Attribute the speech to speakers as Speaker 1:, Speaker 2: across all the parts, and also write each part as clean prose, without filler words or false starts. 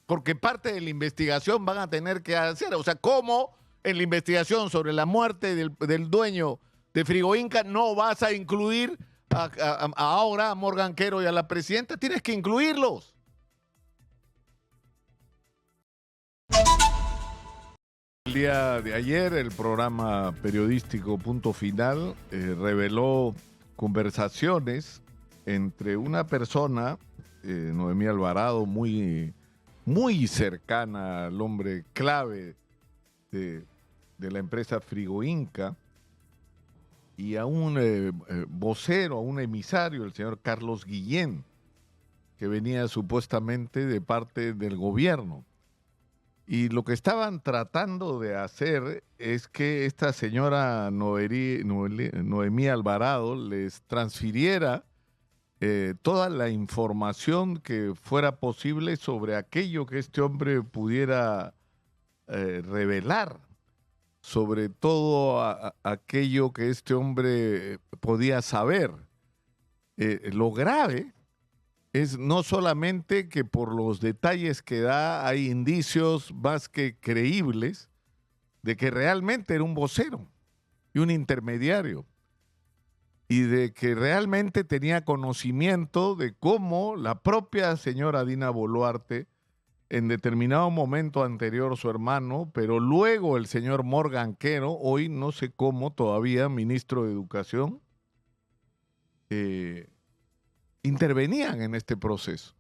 Speaker 1: porque parte de la investigación van a tener que hacer. O sea, ¿cómo en la investigación sobre la muerte del dueño de Frigo Inca no vas a incluir ahora a Morgan Quero y a la presidenta? Tienes que incluirlos. El día de ayer, el programa periodístico Punto Final reveló conversaciones entre una persona, Noemí Alvarado, muy cercana al hombre clave de la empresa Frigo Inca, y a un vocero, a un emisario, el señor Carlos Guillén, que venía supuestamente de parte del gobierno. Y lo que estaban tratando de hacer es que esta señora Noemí Alvarado les transfiriera toda la información que fuera posible sobre aquello que este hombre pudiera revelar, sobre todo aquello que este hombre podía saber. Lo grave es no solamente que por los detalles que da hay indicios más que creíbles de que realmente era un vocero y un intermediario, y de que realmente tenía conocimiento de cómo la propia señora Dina Boluarte, en determinado momento anterior su hermano, pero luego el señor Morgan Quero, hoy no sé cómo todavía ministro de Educación, intervenían en este proceso.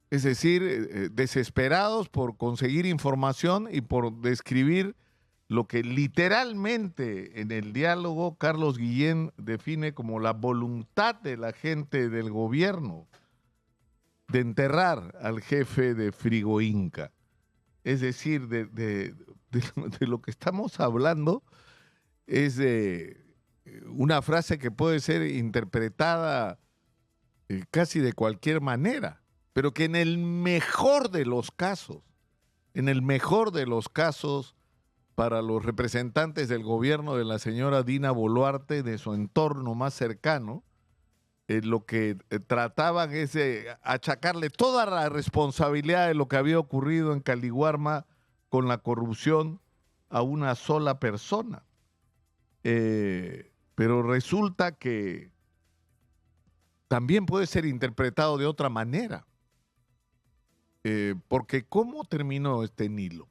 Speaker 1: Es decir, desesperados por conseguir información y por describir lo que literalmente en el diálogo Carlos Guillén define como la voluntad de la gente del gobierno de enterrar al jefe de Frigo Inca. Es decir, de lo que estamos hablando es de una frase que puede ser interpretada casi de cualquier manera, pero que en el mejor de los casos, para los representantes del gobierno de la señora Dina Boluarte, de su entorno más cercano, lo que trataban es de achacarle toda la responsabilidad de lo que había ocurrido en Caliwarma con la corrupción a una sola persona. Pero resulta que también puede ser interpretado de otra manera. Porque ¿cómo terminó este Nilo?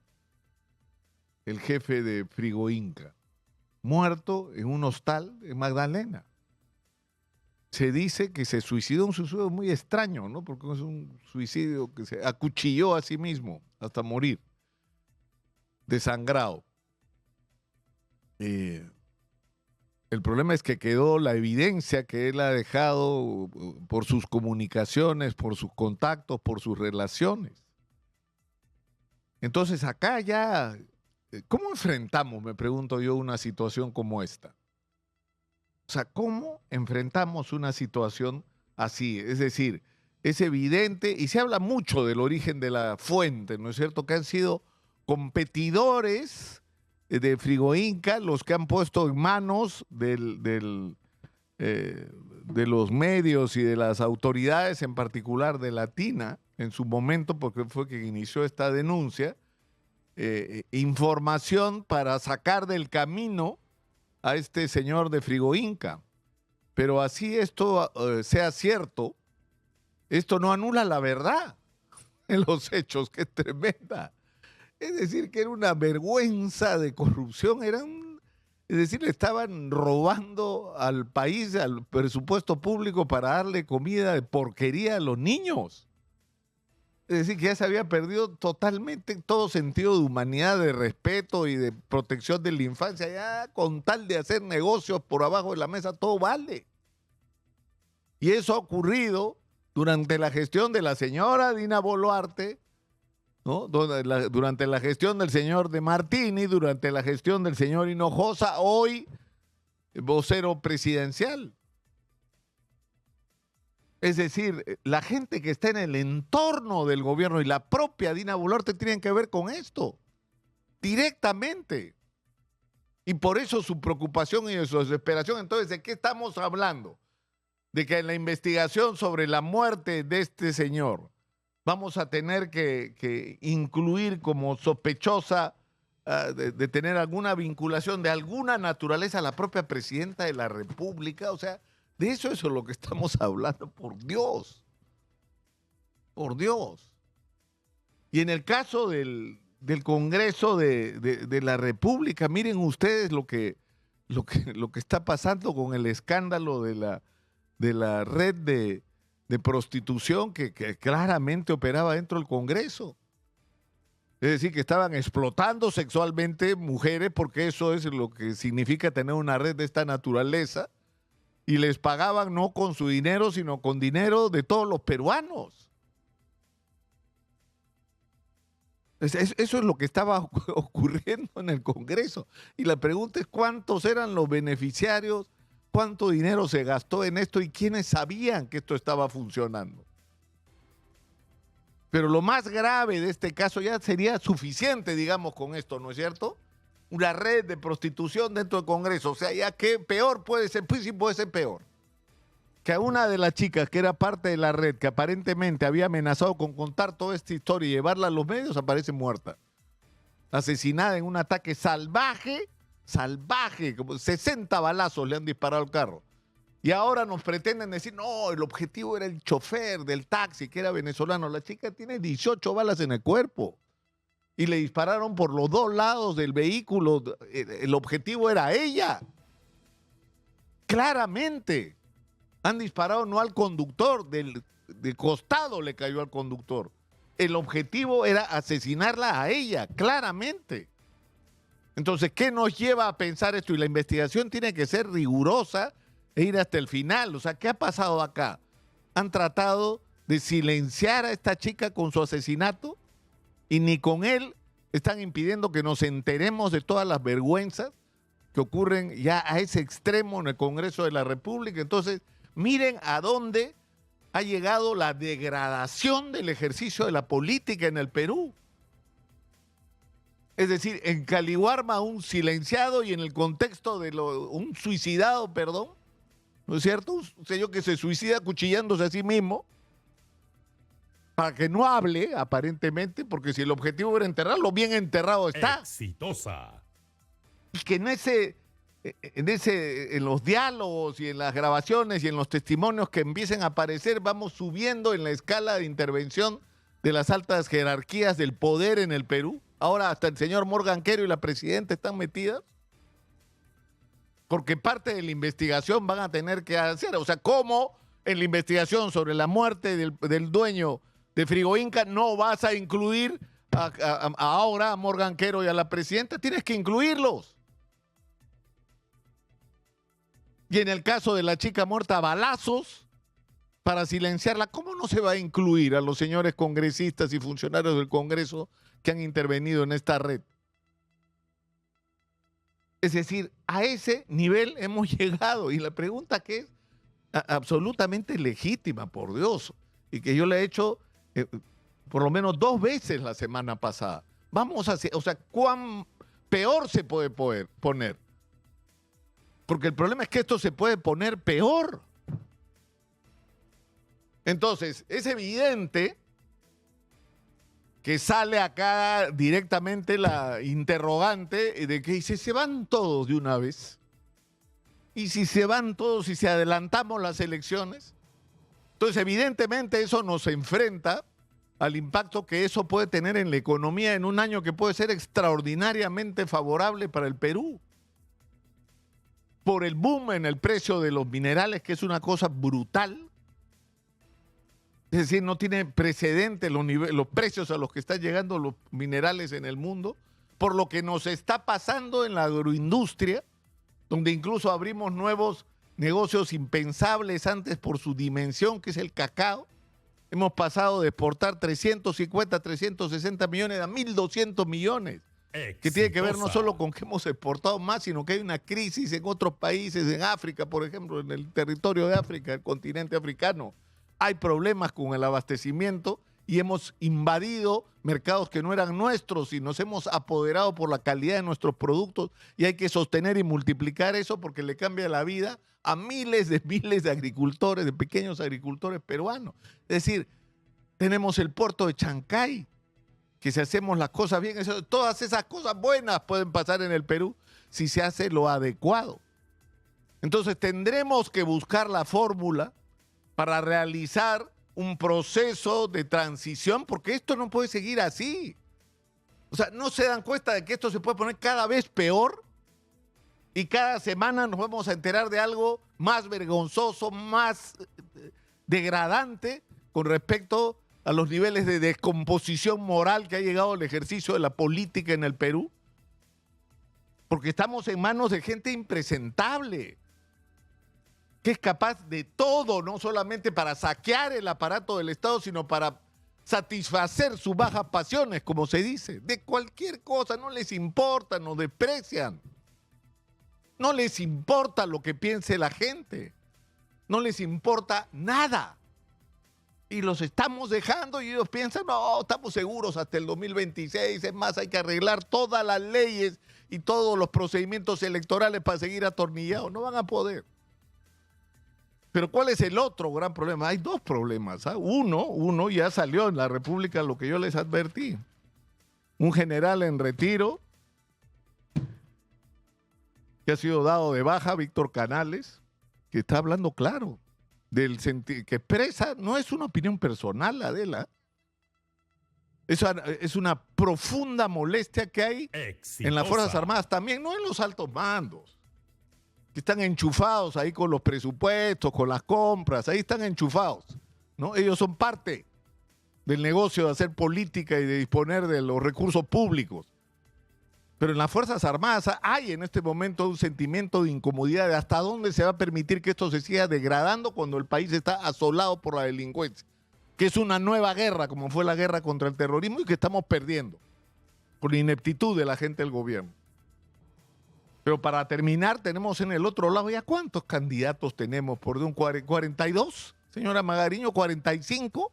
Speaker 1: El jefe de Frigo Inca, muerto en un hostal en Magdalena. Se dice que se suicidó, un suicidio muy extraño, ¿no? Porque es un suicidio que se acuchilló a sí mismo hasta morir, desangrado. El problema es que quedó la evidencia que él ha dejado por sus comunicaciones, por sus contactos, por sus relaciones. Entonces acá ya, ¿cómo enfrentamos, me pregunto yo, una situación como esta? O sea, ¿cómo enfrentamos una situación así? Es decir, es evidente, y se habla mucho del origen de la fuente, ¿no es cierto?, que han sido competidores de Frigo Inca los que han puesto en manos de los medios y de las autoridades, en particular de Latina, en su momento, porque fue que inició esta denuncia, información para sacar del camino a este señor de Frigo Inca. Pero así esto sea cierto, esto no anula la verdad en los hechos, que es tremenda. Es decir, que era una vergüenza de corrupción, es decir, le estaban robando al país, al presupuesto público para darle comida de porquería a los niños. Es decir, que ya se había perdido totalmente todo sentido de humanidad, de respeto y de protección de la infancia. Ya con tal de hacer negocios por abajo de la mesa, todo vale. Y eso ha ocurrido durante la gestión de la señora Dina Boluarte, ¿no? Durante la gestión del señor De Martini, durante la gestión del señor Hinojosa, hoy vocero presidencial. Es decir, la gente que está en el entorno del gobierno y la propia Dina Boluarte tienen que ver con esto, directamente. Y por eso su preocupación y su desesperación. Entonces, ¿de qué estamos hablando? De que en la investigación sobre la muerte de este señor Vamos a tener que incluir como sospechosa de tener alguna vinculación de alguna naturaleza a la propia presidenta de la República. O sea, de eso es lo que estamos hablando, por Dios. Por Dios. Y en el caso del Congreso de la República, miren ustedes lo que está pasando con el escándalo de la red de prostitución que claramente operaba dentro del Congreso. Es decir, que estaban explotando sexualmente mujeres, porque eso es lo que significa tener una red de esta naturaleza, y les pagaban no con su dinero, sino con dinero de todos los peruanos. Eso es lo que estaba ocurriendo en el Congreso. Y la pregunta es cuántos eran los beneficiarios, cuánto dinero se gastó en esto y quiénes sabían que esto estaba funcionando. Pero lo más grave de este caso ya sería suficiente, digamos, con esto, ¿no es cierto? Una red de prostitución dentro del Congreso. O sea, ya que peor puede ser, pues sí puede ser peor. Que a una de las chicas que era parte de la red, que aparentemente había amenazado con contar toda esta historia y llevarla a los medios, aparece muerta. Asesinada en un ataque salvaje, como 60 balazos le han disparado al carro. Y ahora nos pretenden decir, no, el objetivo era el chofer del taxi, que era venezolano. La chica tiene 18 balas en el cuerpo. Y le dispararon por los dos lados del vehículo. El objetivo era ella. Claramente. Han disparado no al conductor, de costado le cayó al conductor. El objetivo era asesinarla a ella, claramente. Entonces, ¿qué nos lleva a pensar esto? Y la investigación tiene que ser rigurosa e ir hasta el final. O sea, ¿qué ha pasado acá? Han tratado de silenciar a esta chica con su asesinato y ni con él están impidiendo que nos enteremos de todas las vergüenzas que ocurren ya a ese extremo en el Congreso de la República. Entonces, miren a dónde ha llegado la degradación del ejercicio de la política en el Perú. Es decir, en Caliwarma un silenciado y en el contexto de un suicidado, perdón, ¿no es cierto? Un señor que se suicida cuchillándose a sí mismo para que no hable, aparentemente, porque si el objetivo era enterrarlo, bien enterrado está.
Speaker 2: Exitosa.
Speaker 1: Y que en los diálogos y en las grabaciones y en los testimonios que empiecen a aparecer, vamos subiendo en la escala de intervención de las altas jerarquías del poder en el Perú. Ahora hasta el señor Morgan Quero y la presidenta están metidas. Porque parte de la investigación van a tener que hacer. O sea, ¿cómo en la investigación sobre la muerte del dueño de Frigo Inca no vas a incluir ahora a Morgan Quero y a la presidenta? Tienes que incluirlos. Y en el caso de la chica muerta a balazos, para silenciarla, ¿cómo no se va a incluir a los señores congresistas y funcionarios del Congreso que han intervenido en esta red? Es decir, a ese nivel hemos llegado. Y la pregunta que es absolutamente legítima, por Dios, y que yo le he hecho por lo menos 2 veces la semana pasada. Vamos a hacer, o sea, ¿cuán peor se puede poner? Porque el problema es que esto se puede poner peor. Entonces, es evidente que sale acá directamente la interrogante de que dice, ¿se van todos de una vez? Y si se van todos y si adelantamos las elecciones, entonces evidentemente eso nos enfrenta al impacto que eso puede tener en la economía en un año que puede ser extraordinariamente favorable para el Perú. Por el boom en el precio de los minerales, que es una cosa brutal. Es decir, no tiene precedente los precios a los que están llegando los minerales en el mundo, por lo que nos está pasando en la agroindustria, donde incluso abrimos nuevos negocios impensables antes por su dimensión, que es el cacao. Hemos pasado de exportar 350, 360 millones a 1.200 millones. Que tiene que ver no solo con que hemos exportado más, sino que hay una crisis en otros países, en África, por ejemplo, en el territorio de África, el continente africano. Hay problemas con el abastecimiento y hemos invadido mercados que no eran nuestros y nos hemos apoderado por la calidad de nuestros productos y hay que sostener y multiplicar eso porque le cambia la vida a miles de agricultores, de pequeños agricultores peruanos. Es decir, Tenemos el puerto de Chancay, que si hacemos las cosas bien, todas esas cosas buenas pueden pasar en el Perú si se hace lo adecuado. Entonces tendremos que buscar la fórmula para realizar un proceso de transición, porque esto no puede seguir así. O sea, ¿no se dan cuenta de que esto se puede poner cada vez peor? Y cada semana nos vamos a enterar de algo más vergonzoso, más degradante con respecto a los niveles de descomposición moral que ha llegado el ejercicio de la política en el Perú. Porque estamos en manos de gente impresentable, que es capaz de todo, no solamente para saquear el aparato del Estado, sino para satisfacer sus bajas pasiones, como se dice. De cualquier cosa, no les importa, nos desprecian. No les importa lo que piense la gente. No les importa nada. Y los estamos dejando y ellos piensan, no, estamos seguros hasta el 2026. Es más, hay que arreglar todas las leyes y todos los procedimientos electorales para seguir atornillados. No van a poder. Pero ¿cuál es el otro gran problema? Hay dos problemas. Uno ya salió en la República, lo que yo les advertí. Un general en retiro que ha sido dado de baja, Víctor Canales, que está hablando claro, que expresa, no es una opinión personal, Adela, es una profunda molestia que hay en las Fuerzas Armadas también, no en los altos mandos, que están enchufados ahí con los presupuestos, con las compras, ahí están enchufados, ¿no? Ellos son parte del negocio de hacer política y de disponer de los recursos públicos. Pero en las Fuerzas Armadas hay en este momento un sentimiento de incomodidad de hasta dónde se va a permitir que esto se siga degradando cuando el país está asolado por la delincuencia, que es una nueva guerra como fue la guerra contra el terrorismo y que estamos perdiendo por la ineptitud de la gente del gobierno. Pero para terminar, tenemos en el otro lado, ¿ya cuántos candidatos tenemos? ¿Por de un 42? Señora Magariño, 45.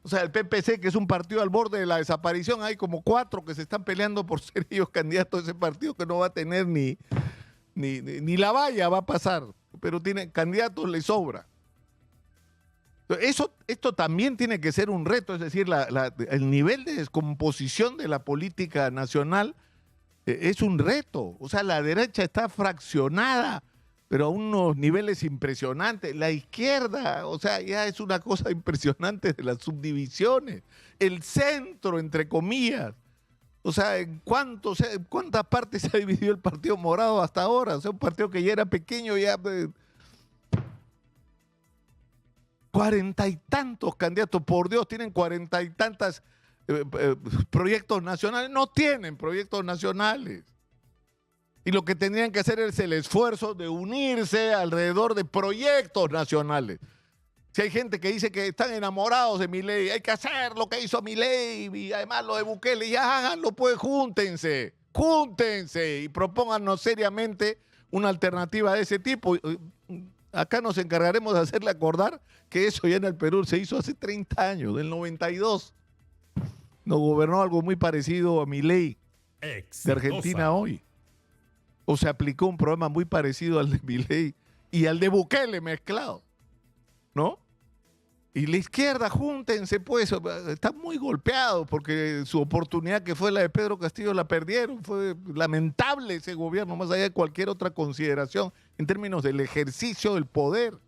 Speaker 1: O sea, el PPC, que es un partido al borde de la desaparición, hay como 4 que se están peleando por ser ellos candidatos de ese partido que no va a tener ni la valla va a pasar, pero tiene candidatos, le sobra. Esto también tiene que ser un reto, es decir, el nivel de descomposición de la política nacional es un reto. O sea, la derecha está fraccionada, pero a unos niveles impresionantes. La izquierda, o sea, ya es una cosa impresionante de las subdivisiones. El centro, entre comillas. O sea, ¿en cuántas partes se ha dividido el Partido Morado hasta ahora? O sea, un partido que ya era pequeño, ya 40 y tantos candidatos, por Dios, tienen 40 y tantos proyectos nacionales. No tienen proyectos nacionales. Y lo que tendrían que hacer es el esfuerzo de unirse alrededor de proyectos nacionales. Si hay gente que dice que están enamorados de Milei, hay que hacer lo que hizo Milei y además lo de Bukele, ya háganlo, pues júntense y propónganos seriamente una alternativa de ese tipo. Acá nos encargaremos de hacerle acordar que eso ya en el Perú se hizo hace 30 años, del 92. Nos gobernó algo muy parecido a Milei de Argentina hoy. O se aplicó un programa muy parecido al de Milei y al de Bukele mezclado, ¿no? Y la izquierda, júntense, pues, están muy golpeados porque su oportunidad que fue la de Pedro Castillo la perdieron. Fue lamentable ese gobierno, más allá de cualquier otra consideración en términos del ejercicio del poder,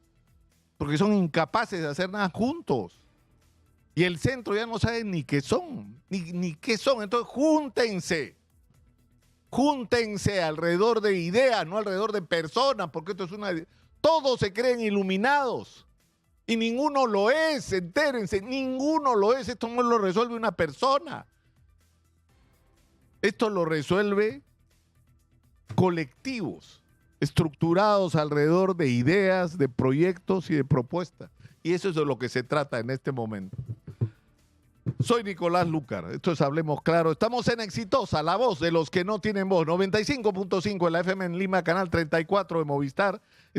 Speaker 1: porque son incapaces de hacer nada juntos. Y el centro ya no sabe ni qué son, ni qué son. Entonces, júntense alrededor de ideas, no alrededor de personas, porque esto es todos se creen iluminados y ninguno lo es, entérense, ninguno lo es. Esto no lo resuelve una persona. Esto lo resuelve colectivos estructurados alrededor de ideas, de proyectos y de propuestas. Y eso es de lo que se trata en este momento. Soy Nicolás Lucar, esto es Hablemos Claro. Estamos en Exitosa, la voz de los que no tienen voz. 95.5 en la FM en Lima, canal 34 de Movistar.